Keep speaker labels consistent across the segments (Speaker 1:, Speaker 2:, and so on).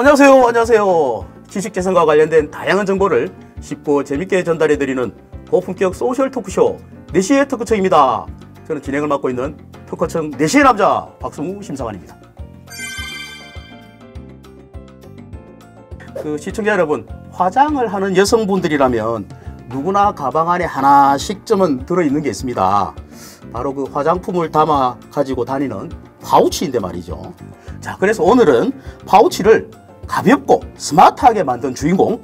Speaker 1: 안녕하세요. 안녕하세요. 지식재산과 관련된 다양한 정보를 쉽고 재밌게 전달해드리는 고품격 소셜 토크쇼 4시의 토크청입니다. 저는 진행을 맡고 있는 토크청 4시의 남자 박성우 심사관입니다. 시청자 여러분, 화장을 하는 여성분들이라면 누구나 가방 안에 하나씩 점은 들어있는 게 있습니다. 바로 그 화장품을 담아 가지고 다니는 파우치인데 말이죠. 자, 그래서 오늘은 파우치를 가볍고 스마트하게 만든 주인공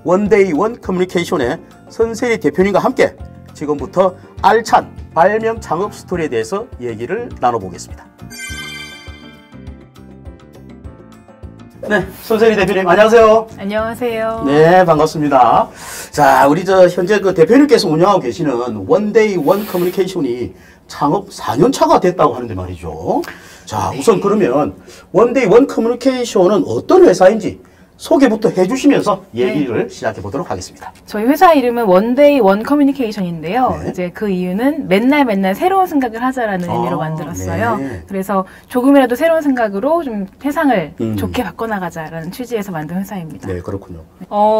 Speaker 1: 원데이 원 커뮤니케이션의 선세리 대표님과 함께 지금부터 알찬 발명 창업 스토리에 대해서 얘기를 나눠보겠습니다. 네, 선세리 대표님 안녕하세요.
Speaker 2: 안녕하세요.
Speaker 1: 네, 반갑습니다. 자, 우리 현재 그 대표님께서 운영하고 계시는 원데이 원 커뮤니케이션이 창업 4년 차가 됐다고 하는데 말이죠. 자, 우선 그러면 원데이 원 커뮤니케이션은 어떤 회사인지 소개부터 해주시면서 얘기를 시작해 보도록 하겠습니다.
Speaker 2: 저희 회사 이름은 원데이 원 커뮤니케이션인데요.
Speaker 1: 네.
Speaker 2: 이제 그 이유는 맨날 새로운 생각을 하자라는 의미로 만들었어요.
Speaker 1: 네.
Speaker 2: 그래서 조금이라도 새로운 생각으로 좀 세상을 좋게 바꿔나가자라는 취지에서 만든 회사입니다.
Speaker 1: 네, 그렇군요.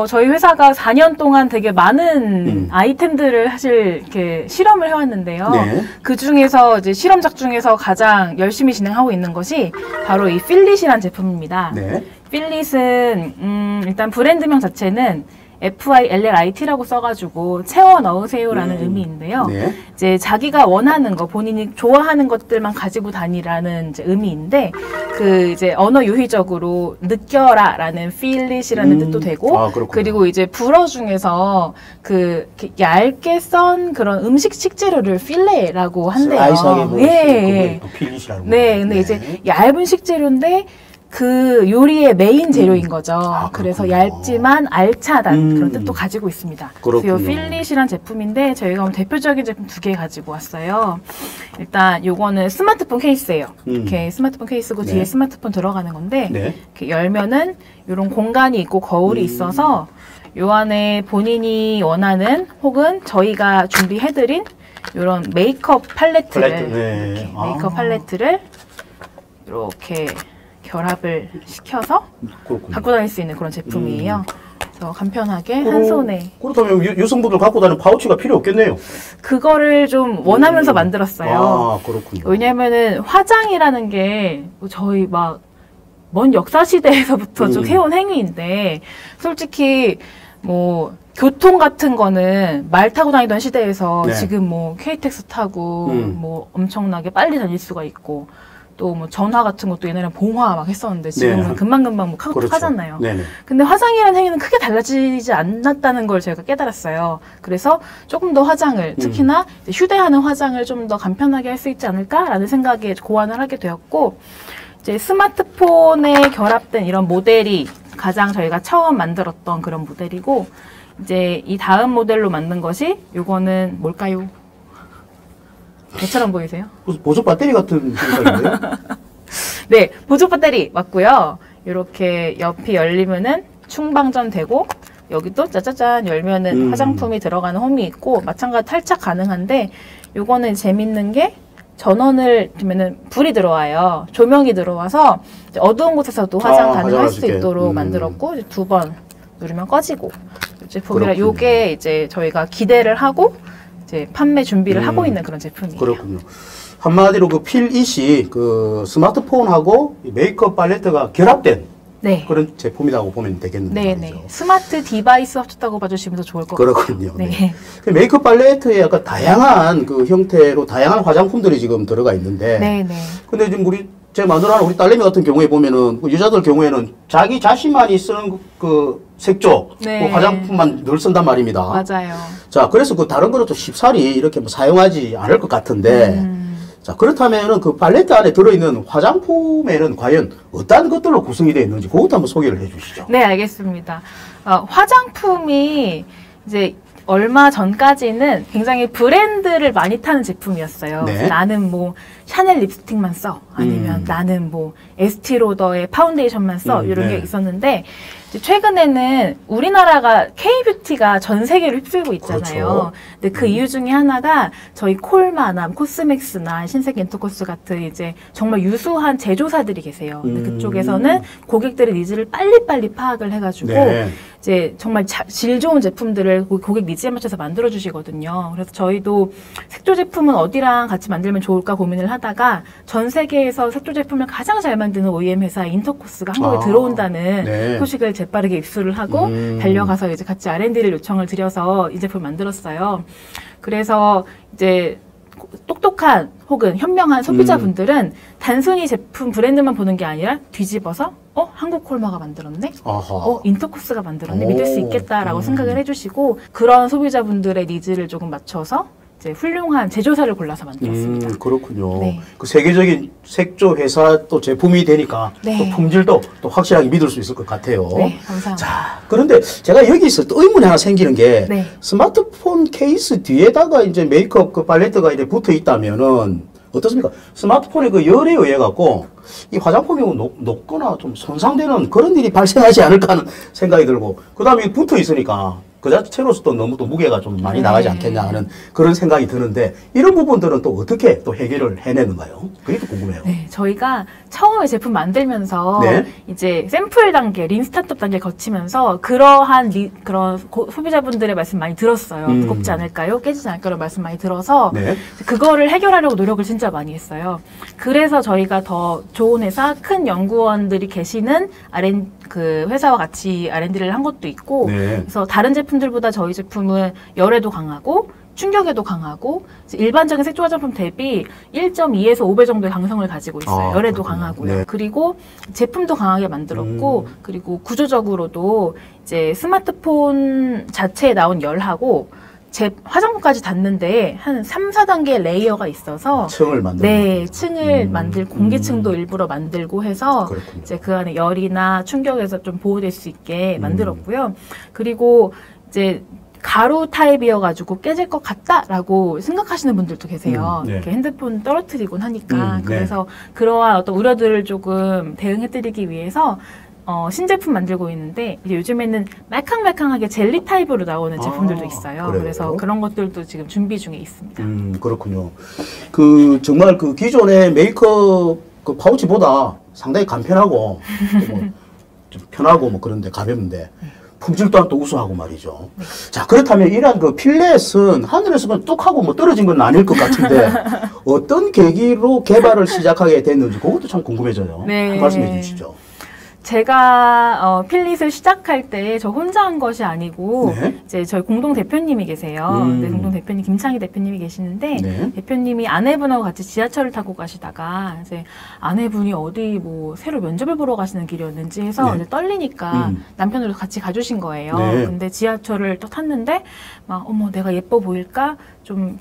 Speaker 2: 저희 회사가 4년 동안 되게 많은 아이템들을 사실 이렇게 실험을 해왔는데요.
Speaker 1: 네.
Speaker 2: 그 중에서 이제 실험작 중에서 가장 열심히 진행하고 있는 것이 바로 이 필릿이라는 제품입니다.
Speaker 1: 네.
Speaker 2: 필릿은 일단 브랜드명 자체는 FILLIT라고 써가지고 채워 넣으세요라는 의미인데요.
Speaker 1: 네.
Speaker 2: 이제 자기가 원하는 거, 본인이 좋아하는 것들만 가지고 다니라는 이제 의미인데, 그 이제 언어 유희적으로 느껴라라는 필릿이라는 뜻도 되고, 그리고 이제 불어 중에서 그 얇게 썬 그런 음식 식재료를 필레라고 한대요.
Speaker 1: 예. 필릿이라고.
Speaker 2: 네, 근데 이제 얇은 식재료인데 그 요리의 메인 재료인 거죠. 그래서 얇지만 알차단 그런 뜻도 가지고 있습니다. 그래서 이 필릿이란 제품인데 저희가 오늘 대표적인 제품 2개 가지고 왔어요. 일단 요거는 스마트폰 케이스예요. 이렇게 스마트폰 케이스고 뒤에 스마트폰 들어가는 건데 이렇게 열면은 이런 공간이 있고 거울이 있어서 요 안에 본인이 원하는 혹은 저희가 준비해드린 이런 메이크업 팔레트를 이렇게 메이크업 팔레트를 이렇게 결합을 시켜서 갖고 다닐 수 있는 그런 제품이에요. 그래서 간편하게 한 손에.
Speaker 1: 그렇다면 여성분들 갖고 다니는 파우치가 필요 없겠네요.
Speaker 2: 그거를 좀 원하면서 만들었어요.
Speaker 1: 아, 그렇군요.
Speaker 2: 왜냐면은 화장이라는 게 저희 막 먼 역사 시대에서부터 좀 해온 행위인데, 솔직히 뭐 교통 같은 거는 말 타고 다니던 시대에서 지금 뭐 KTX 타고 뭐 엄청나게 빨리 다닐 수가 있고, 또 뭐 전화 같은 것도 옛날에는 봉화 막 했었는데 지금은 금방금방 뭐 카톡 하잖아요. 근데 화장이라는 행위는 크게 달라지지 않았다는 걸 제가 깨달았어요. 그래서 조금 더 화장을, 특히나 휴대하는 화장을 좀 더 간편하게 할 수 있지 않을까라는 생각에 고안을 하게 되었고, 이제 스마트폰에 결합된 이런 모델이 가장 저희가 처음 만들었던 그런 모델이고, 이제 이 다음 모델로 만든 것이 요거는 뭘까요? 배처럼 보이세요?
Speaker 1: 보조 배터리 같은 생각인데요?
Speaker 2: 네, 보조 배터리 맞고요. 이렇게 옆이 열리면은 충방전 되고, 여기도 짜자잔 열면은 화장품이 들어가는 홈이 있고, 마찬가지 탈착 가능한데, 요거는 재밌는 게 전원을 두면은 불이 들어와요. 조명이 들어와서 어두운 곳에서도 화장 가능할 수 있도록 만들었고, 2번 누르면 꺼지고, 제품이라 요게 이제 저희가 기대를 하고 이제 판매 준비를 하고 있는 그런 제품이에요.
Speaker 1: 그렇군요. 한마디로 그 필릿이 그 스마트폰하고 메이크업 팔레트가 결합된 그런 제품이라고 보면 되겠는데.
Speaker 2: 네네. 스마트 디바이스 합쳤다고 봐주시면 더 좋을 것 같아요.
Speaker 1: 그렇군요. 네. 메이크업 팔레트에 약간 다양한 그 형태로 다양한 화장품들이 지금 들어가 있는데. 네네. 근데 지금 제가 만들어하는 우리 딸내미 같은 경우에 보면은 그 여자들 경우에는 자기 자신만이 쓰는 그 색조, 그 화장품만 늘 쓴단 말입니다.
Speaker 2: 맞아요.
Speaker 1: 자, 그래서 그 다른 거는 또 쉽사리 이렇게 뭐 사용하지 않을 것 같은데. 자, 그렇다면은 그 팔레트 안에 들어있는 화장품에는 과연 어떤 것들로 구성이 되어 있는지 그것도 한번 소개를 해 주시죠.
Speaker 2: 네, 알겠습니다. 화장품이 이제 얼마 전까지는 굉장히 브랜드를 많이 타는 제품이었어요.
Speaker 1: 네.
Speaker 2: 나는 뭐 샤넬 립스틱만 써. 아니면 나는 뭐 에스티로더의 파운데이션만 써. 이런
Speaker 1: 네.
Speaker 2: 게 있었는데 이제 최근에는 우리나라가 K-뷰티가 전 세계를 휩쓸고 있잖아요.
Speaker 1: 그렇죠.
Speaker 2: 근데 그 이유 중에 하나가 저희 콜마나 코스맥스나 신세계 인터코스 같은 이제 정말 유수한 제조사들이 계세요. 근데 그쪽에서는 고객들의 니즈를 빨리빨리 파악을 해가지고
Speaker 1: 네.
Speaker 2: 이제 정말 질 좋은 제품들을 고객 니즈에 맞춰서 만들어 주시거든요. 그래서 저희도 색조 제품은 어디랑 같이 만들면 좋을까 고민을 하다가 전 세계에서 색조 제품을 가장 잘 만드는 OEM 회사 인터코스가 한국에 들어온다는
Speaker 1: 네.
Speaker 2: 소식을 재빠르게 입수를 하고 달려가서 이제 같이 R&D를 요청을 드려서 이 제품을 만들었어요. 그래서 이제 똑똑한 혹은 현명한 소비자분들은 단순히 제품 브랜드만 보는 게 아니라 뒤집어서 한국 콜마가 만들었네?
Speaker 1: 아하.
Speaker 2: 인터코스가 만들었네?
Speaker 1: 오.
Speaker 2: 믿을 수 있겠다라고 생각을 해주시고 그런 소비자분들의 니즈를 조금 맞춰서 이제 훌륭한 제조사를 골라서 만들었습니다.
Speaker 1: 그렇군요.
Speaker 2: 네.
Speaker 1: 그 세계적인 색조 회사 또 제품이 되니까
Speaker 2: 네.
Speaker 1: 또 품질도 또 확실하게 믿을 수 있을 것 같아요.
Speaker 2: 네, 감사합니다.
Speaker 1: 자, 그런데 제가 여기서 또 의문이 하나 생기는 게
Speaker 2: 네.
Speaker 1: 스마트폰 케이스 뒤에다가 이제 메이크업 그 팔레트가 이제 붙어 있다면은 어떻습니까? 스마트폰의 그 열에 의해 갖고 이 화장품이 녹거나 좀 손상되는 그런 일이 발생하지 않을까 하는 생각이 들고, 그 다음에 붙어 있으니까 그 자체로서 또 너무 또 무게가 좀 많이 나가지 않겠냐 하는 그런 생각이 드는데, 이런 부분들은 또 어떻게 또 해결을 해내는가요? 그게 또 궁금해요.
Speaker 2: 네, 저희가 처음에 제품 만들면서
Speaker 1: 네.
Speaker 2: 이제 샘플 단계, 린 스타트업 단계 거치면서 그러한 그런 소비자분들의 말씀 많이 들었어요. 무겁지 않을까요? 깨지지 않을까요? 말씀 많이 들어서
Speaker 1: 네.
Speaker 2: 그거를 해결하려고 노력을 진짜 많이 했어요. 그래서 저희가 더 좋은 회사, 큰 연구원들이 계시는 그 회사와 같이 R&D를 한 것도 있고,
Speaker 1: 네.
Speaker 2: 그래서 다른 제품들보다 저희 제품은 열에도 강하고 충격에도 강하고 일반적인 색조 화장품 대비 1.2에서 5배 정도의 강성을 가지고 있어요. 열에도
Speaker 1: 그렇군요.
Speaker 2: 강하고요.
Speaker 1: 네.
Speaker 2: 그리고 제품도 강하게 만들었고, 그리고 구조적으로도 이제 스마트폰 자체에 나온 열하고 제 화장품까지 닿는데 한 3, 4단계 레이어가 있어서
Speaker 1: 층을 만드는
Speaker 2: 네, 층을 만들고 공기층도 일부러 만들고 해서
Speaker 1: 그렇군요.
Speaker 2: 이제 그 안에 열이나 충격에서 좀 보호될 수 있게 만들었고요. 그리고 이제 가루 타입이어가지고 깨질 것 같다라고 생각하시는 분들도 계세요.
Speaker 1: 네.
Speaker 2: 이렇게 핸드폰 떨어뜨리곤 하니까.
Speaker 1: 네.
Speaker 2: 그래서 그러한 어떤 우려들을 조금 대응해드리기 위해서 신제품 만들고 있는데, 이제 요즘에는 말캉말캉하게 젤리 타입으로 나오는 제품들도 있어요.
Speaker 1: 그래요?
Speaker 2: 그래서 그런 것들도 지금 준비 중에 있습니다.
Speaker 1: 그렇군요. 그 정말 그 기존의 메이크업 그 파우치보다 상당히 간편하고 좀 편하고 뭐 그런데 가볍는데 품질 또한 또 우수하고 말이죠. 자, 그렇다면 이러한 그 필렛은 하늘에서 그냥 뚝 하고 뭐 떨어진 건 아닐 것 같은데 어떤 계기로 개발을 시작하게 됐는지 그것도 참 궁금해져요.
Speaker 2: 네.
Speaker 1: 한 말씀해 주시죠.
Speaker 2: 제가 필릿을 시작할 때 저 혼자 한 것이 아니고
Speaker 1: 네.
Speaker 2: 이제 저희 공동 대표님이 계세요. 네, 공동 대표님 김창희 대표님이 계시는데
Speaker 1: 네.
Speaker 2: 대표님이 아내분하고 같이 지하철을 타고 가시다가 이제 아내분이 어디 뭐 새로 면접을 보러 가시는 길이었는지 해서
Speaker 1: 네.
Speaker 2: 이제 떨리니까 남편으로 같이 가주신 거예요.
Speaker 1: 네.
Speaker 2: 근데 지하철을 또 탔는데 막 어머 내가 예뻐 보일까? 좀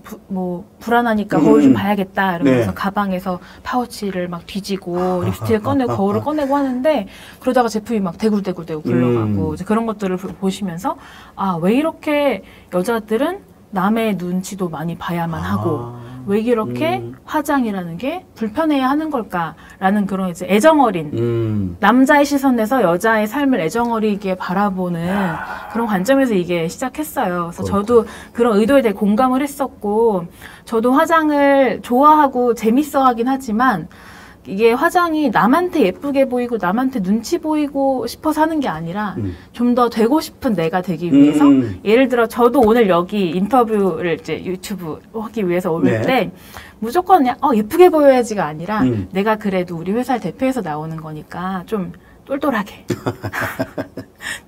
Speaker 2: 불안하니까 거울 좀 봐야겠다 이러면서
Speaker 1: 네.
Speaker 2: 가방에서 파우치를 막 뒤지고 립스틱을 꺼내고 거울을 꺼내고 하는데, 그러다가 제품이 막 대굴대굴대굴 굴러가고 이제 그런 것들을 보시면서 아, 왜 이렇게 여자들은 남의 눈치도 많이 봐야만 하고 왜 이렇게 화장이라는 게 불편해야 하는 걸까라는 그런 이제 애정어린 남자의 시선에서 여자의 삶을 애정어리게 바라보는 그런 관점에서 이게 시작했어요. 그래서 저도 그런 의도에 대해 공감을 했었고, 저도 화장을 좋아하고 재밌어 하긴 하지만 이게 화장이 남한테 예쁘게 보이고 남한테 눈치 보이고 싶어서 하는 게 아니라 좀 더 되고 싶은 내가 되기 위해서, 예를 들어 저도 오늘 여기 인터뷰를 이제 유튜브 하기 위해서 올
Speaker 1: 네.
Speaker 2: 때 무조건 그냥 예쁘게 보여야지가 아니라 내가 그래도 우리 회사를 대표해서 나오는 거니까 좀 똘똘하게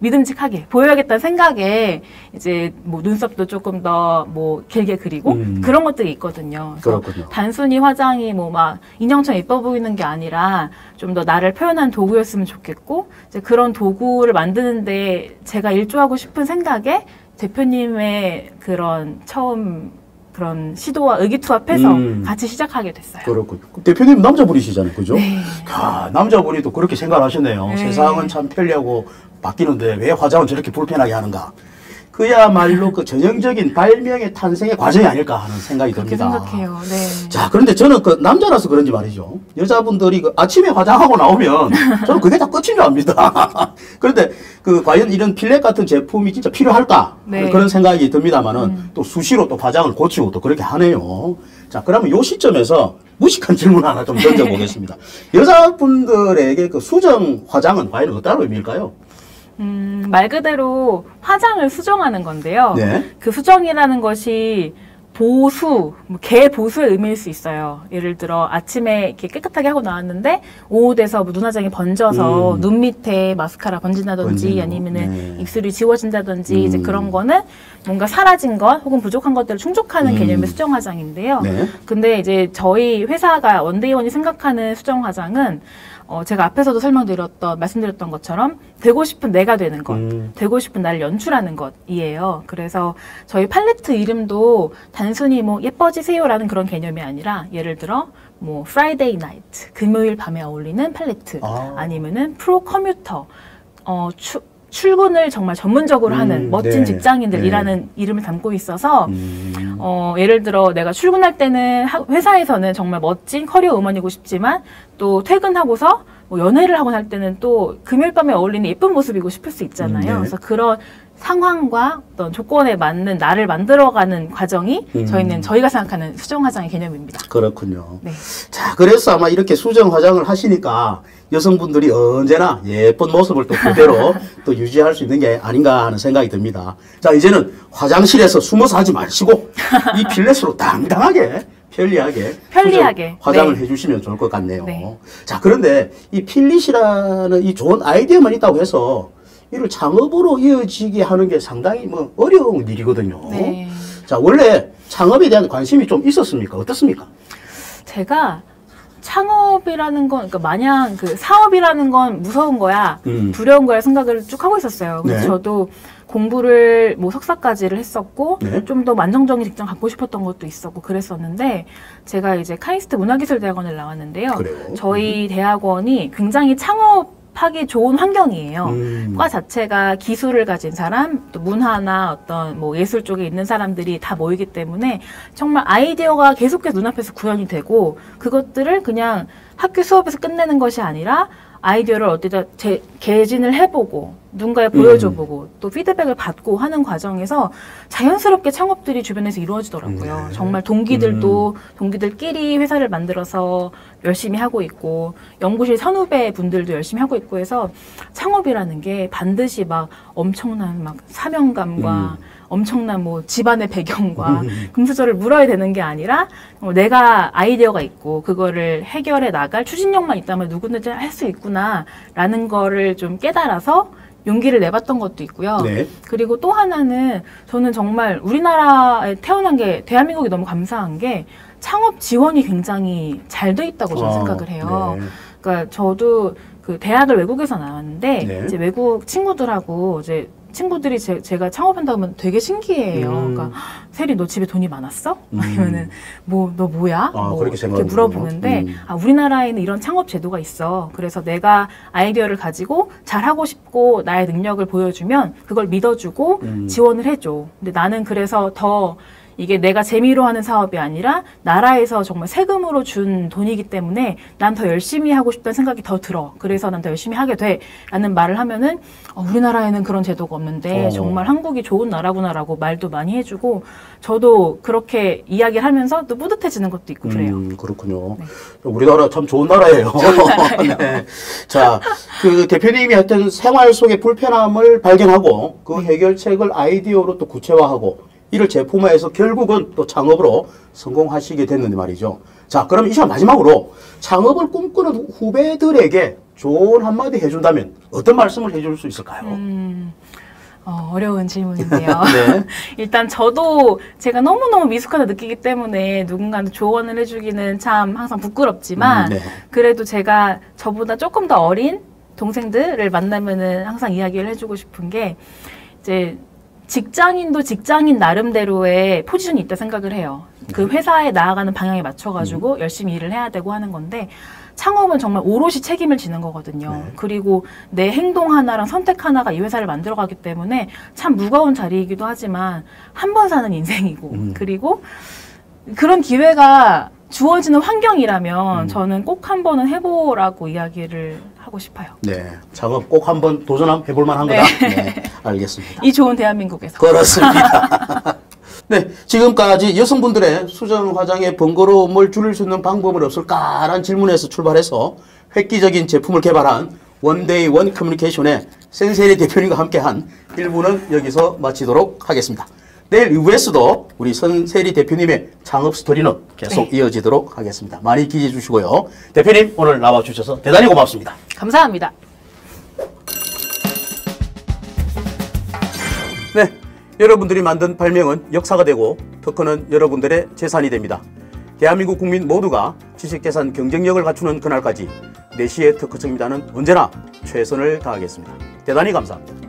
Speaker 2: 믿음직하게 보여야겠다는 생각에 이제 뭐 눈썹도 조금 더 뭐 길게 그리고 그런 것들이 있거든요. 그래서
Speaker 1: 그렇군요.
Speaker 2: 단순히 화장이 뭐 막 인형처럼 예뻐 보이는 게 아니라 좀 더 나를 표현한 도구였으면 좋겠고, 이제 그런 도구를 만드는데 제가 일조하고 싶은 생각에 대표님의 그런 처음 그런 시도와 의기투합해서 같이 시작하게 됐어요.
Speaker 1: 그렇군요. 대표님 남자분이시잖아요, 그죠?
Speaker 2: 네.
Speaker 1: 야, 남자분이 또 그렇게 생각하셨네요.
Speaker 2: 네.
Speaker 1: 세상은 참 편리하고 바뀌는데 왜 화장은 저렇게 불편하게 하는가? 그야말로 그 전형적인 발명의 탄생의 과정이 아닐까 하는 생각이
Speaker 2: 그렇게
Speaker 1: 듭니다.
Speaker 2: 생각해요. 네.
Speaker 1: 자, 그런데 저는 그 남자라서 그런지 말이죠. 여자분들이 그 아침에 화장하고 나오면 저는 그게 다 끝인 줄 압니다. 그런데 그 과연 이런 필렛 같은 제품이 진짜 필요할까?
Speaker 2: 네.
Speaker 1: 그런 생각이 듭니다만은 또 수시로 또 화장을 고치고 또 그렇게 하네요. 자, 그러면 요 시점에서 무식한 질문 하나 좀 던져보겠습니다. 여자분들에게 그 수정 화장은 과연 어떤 의미일까요?
Speaker 2: 말 그대로 화장을 수정하는 건데요.
Speaker 1: 네.
Speaker 2: 그 수정이라는 것이 보수, 개 보수의 의미일 수 있어요. 예를 들어 아침에 이렇게 깨끗하게 하고 나왔는데 오후 돼서 뭐 눈화장이 번져서 눈 밑에 마스카라 번진다든지
Speaker 1: 번지는 거.
Speaker 2: 아니면은
Speaker 1: 네.
Speaker 2: 입술이 지워진다든지 이제 그런 거는 뭔가 사라진 것 혹은 부족한 것들을 충족하는 개념의 수정 화장인데요.
Speaker 1: 네.
Speaker 2: 근데 이제 저희 회사가 원데이원이 생각하는 수정 화장은 제가 앞에서도 말씀드렸던 것처럼 되고 싶은 내가 되는 것, 되고 싶은 나를 연출하는 것이에요. 그래서 저희 팔레트 이름도 단순히 뭐 예뻐지세요라는 그런 개념이 아니라 예를 들어 뭐 Friday Night, 금요일 밤에 어울리는 팔레트, 아니면은 프로 커뮤터, 출근을 정말 전문적으로 하는 멋진
Speaker 1: 네.
Speaker 2: 직장인들이라는 이름을 담고 있어서 예를 들어 내가 출근할 때는 회사에서는 정말 멋진 커리어 우먼이고 싶지만 또 퇴근하고서 뭐 연애를 하고 날 때는 또 금요일 밤에 어울리는 예쁜 모습이고 싶을 수 있잖아요.
Speaker 1: 네.
Speaker 2: 그래서 그런 상황과 어떤 조건에 맞는 나를 만들어가는 과정이 저희는 저희가 생각하는 수정 화장의 개념입니다.
Speaker 1: 그렇군요.
Speaker 2: 네.
Speaker 1: 자, 그래서 아마 이렇게 수정 화장을 하시니까 여성분들이 언제나 예쁜 모습을 또 그대로 또 유지할 수 있는 게 아닌가 하는 생각이 듭니다. 자, 이제는 화장실에서 숨어서 하지 마시고 이 필렛으로 당당하게 편리하게 수정 화장을
Speaker 2: 네.
Speaker 1: 해주시면 좋을 것 같네요.
Speaker 2: 네.
Speaker 1: 자, 그런데 이 필릿이라는 이 좋은 아이디어만 있다고 해서 이를 창업으로 이어지게 하는 게 상당히 뭐 어려운 일이거든요.
Speaker 2: 네.
Speaker 1: 자, 원래 창업에 대한 관심이 좀 있었습니까? 어떻습니까?
Speaker 2: 제가 창업이라는 건, 그러니까 마냥 그 사업이라는 건 무서운 거야, 두려운 거야 생각을 쭉 하고 있었어요. 그래서
Speaker 1: 네.
Speaker 2: 저도 공부를 뭐 석사까지를 했었고,
Speaker 1: 네.
Speaker 2: 좀 더 안정적인 직장 갖고 싶었던 것도 있었고 그랬었는데, 제가 이제 카이스트 문화기술대학원을 나왔는데요.
Speaker 1: 그래요?
Speaker 2: 저희 대학원이 굉장히 창업하기 좋은 환경이에요. 과 자체가 기술을 가진 사람, 또 문화나 어떤 뭐 예술 쪽에 있는 사람들이 다 모이기 때문에 정말 아이디어가 계속해서 눈앞에서 구현이 되고 그것들을 그냥 학교 수업에서 끝내는 것이 아니라 아이디어를 어디다 개진을 해보고 누군가에 보여줘보고 또 피드백을 받고 하는 과정에서 자연스럽게 창업들이 주변에서 이루어지더라고요.
Speaker 1: 네.
Speaker 2: 정말 동기들도 동기들끼리 회사를 만들어서 열심히 하고 있고 연구실 선후배 분들도 열심히 하고 있고 해서 창업이라는 게 반드시 막 엄청난 막 사명감과 엄청난 뭐 집안의 배경과 금수저를 물어야 되는 게 아니라 내가 아이디어가 있고 그거를 해결해 나갈 추진력만 있다면 누구든지 할 수 있구나라는 거를 좀 깨달아서 용기를 내봤던 것도 있고요.
Speaker 1: 네.
Speaker 2: 그리고 또 하나는 저는 정말 우리나라에 태어난 게 대한민국이 너무 감사한 게 창업 지원이 굉장히 잘 돼 있다고 저는 생각을 해요.
Speaker 1: 네.
Speaker 2: 그러니까 저도 그 대학을 외국에서 나왔는데
Speaker 1: 네.
Speaker 2: 이제 외국 친구들하고 이제 친구들이 제가 창업한다 하면 되게 신기해요. 그러니까 세리 너 집에 돈이 많았어? 아니면은 뭐 너 뭐야? 뭐
Speaker 1: 그렇게
Speaker 2: 이렇게 물어보는데 아, 우리나라에는 이런 창업 제도가 있어. 그래서 내가 아이디어를 가지고 잘하고 싶고 나의 능력을 보여주면 그걸 믿어주고 지원을 해줘. 근데 나는 그래서 더 이게 내가 재미로 하는 사업이 아니라 나라에서 정말 세금으로 준 돈이기 때문에 난 더 열심히 하고 싶다는 생각이 더 들어. 그래서 난 더 열심히 하게 돼. 라는 말을 하면은 우리나라에는 그런 제도가 없는데 정말 한국이 좋은 나라구나라고 말도 많이 해주고 저도 그렇게 이야기를 하면서 또 뿌듯해지는 것도 있고 그래요.
Speaker 1: 그렇군요.
Speaker 2: 네.
Speaker 1: 우리나라 참 좋은 나라예요. 네. 자, 그 대표님이 어떤 생활 속의 불편함을 발견하고 그 해결책을 아이디어로 또 구체화하고 이를 제품화해서 결국은 또 창업으로 성공하시게 됐는데 말이죠. 자, 그럼 이 시간 마지막으로 창업을 꿈꾸는 후배들에게 조언 한마디 해준다면 어떤 말씀을 해줄 수 있을까요?
Speaker 2: 어려운 질문인데요.
Speaker 1: 네.
Speaker 2: 일단 저도 제가 너무너무 미숙하다 느끼기 때문에 누군가한테 조언을 해주기는 참 항상 부끄럽지만
Speaker 1: 네.
Speaker 2: 그래도 제가 저보다 조금 더 어린 동생들을 만나면은 항상 이야기를 해주고 싶은 게 이제 직장인도 직장인 나름대로의 포지션이 있다 생각을 해요. 그 회사에 나아가는 방향에 맞춰가지고 열심히 일을 해야 되고 하는 건데 창업은 정말 오롯이 책임을 지는 거거든요.
Speaker 1: 네.
Speaker 2: 그리고 내 행동 하나랑 선택 하나가 이 회사를 만들어가기 때문에 참 무거운 자리이기도 하지만 한 번 사는 인생이고 그리고 그런 기회가 주어지는 환경이라면 저는 꼭 한 번은 해보라고 이야기를 하고 싶어요.
Speaker 1: 네. 창업 꼭 한번 도전해볼 만한 거다. 네. 알겠습니다.
Speaker 2: 이 좋은 대한민국에서.
Speaker 1: 그렇습니다. 네, 지금까지 여성분들의 수정 화장의 번거로움을 줄일 수 있는 방법은 없을까라는 질문에서 출발해서 획기적인 제품을 개발한 원데이 원 커뮤니케이션의 센세리 대표님과 함께한 1부는 여기서 마치도록 하겠습니다. 내일 2부에서도 우리 선세리 대표님의 창업 스토리는 계속 이어지도록 하겠습니다. 많이 기대해 주시고요. 대표님 오늘 나와주셔서 대단히 고맙습니다.
Speaker 2: 감사합니다.
Speaker 1: 네, 여러분들이 만든 발명은 역사가 되고 특허는 여러분들의 재산이 됩니다. 대한민국 국민 모두가 지식재산 경쟁력을 갖추는 그날까지 4시의 특허청입니다는 언제나 최선을 다하겠습니다. 대단히 감사합니다.